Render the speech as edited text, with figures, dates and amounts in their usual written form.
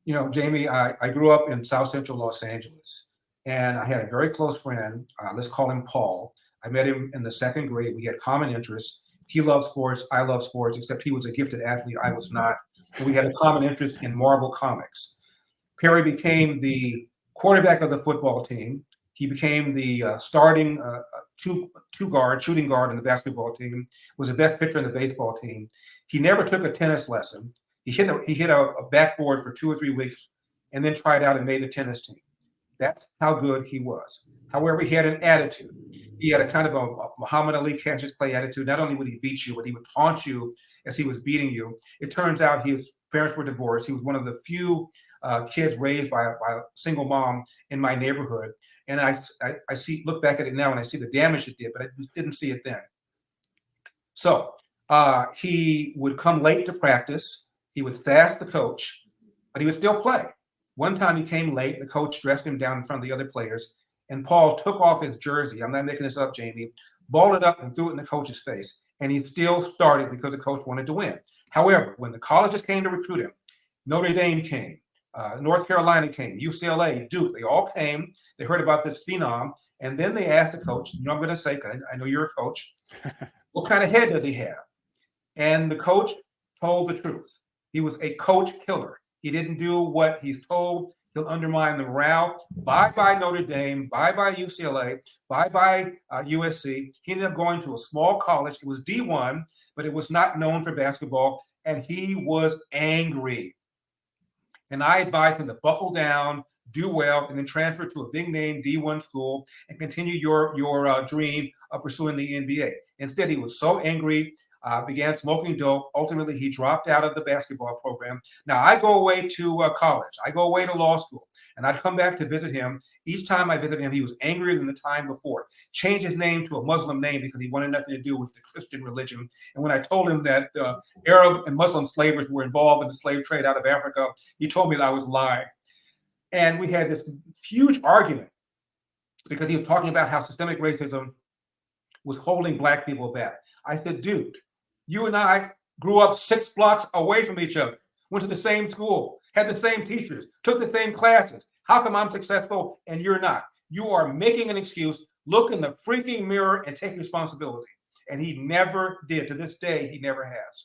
Jamie, I grew up in South Central Los Angeles, and I had a very close friend. Let's call him Paul. I met him in the second grade. We had common interests. He loved sports. I love sports, except he was a gifted athlete. I was not. And we had a common interest in Marvel Comics. Perry became the quarterback of the football team. He became the starting shooting guard in the basketball team. Was the best pitcher in the baseball team. He never took a tennis lesson. He hit a backboard for 2 or 3 weeks, and then tried out and made the tennis team. That's how good he was. However, he had an attitude. He had a kind of a Muhammad Ali Cassius Clay attitude. Not only would he beat you, but he would taunt you as he was beating you. It turns out his parents were divorced. He was one of the few kids raised by a single mom in my neighborhood. And I look back at it now and I see the damage it did, but I just didn't see it then. So he would come late to practice. He would fast the coach, but he would still play. One time he came late. The coach dressed him down in front of the other players, and Paul took off his jersey. I'm not making this up, Jamie. Balled it up and threw it in the coach's face. And he still started because the coach wanted to win. However, when the colleges came to recruit him, Notre Dame came, North Carolina came, UCLA, Duke, they all came. They heard about this phenom. And then they asked the coach, I'm going to say, I know you're a coach, what kind of head does he have? And the coach told the truth. He was a coach killer. He didn't do what he's told. He'll undermine the morale. Bye-bye Notre Dame. Bye-bye UCLA. Bye-bye USC. He ended up going to a small college. It was D1, but it was not known for basketball, and he was angry. And I advised him to buckle down, do well, and then transfer to a big-name D1 school and continue your dream of pursuing the NBA. Instead, he was so angry, began smoking dope. Ultimately, he dropped out of the basketball program. Now, I go away to college. I go away to law school, and I'd come back to visit him. Each time I visited him, he was angrier than the time before. Changed his name to a Muslim name because he wanted nothing to do with the Christian religion. And when I told him that Arab and Muslim slavers were involved in the slave trade out of Africa, he told me that I was lying. And we had this huge argument because he was talking about how systemic racism was holding Black people back. I said, dude, you and I grew up 6 blocks away from each other, went to the same school, had the same teachers, took the same classes. How come I'm successful and you're not? You are making an excuse. Look in the freaking mirror and take responsibility. And he never did. To this day, he never has.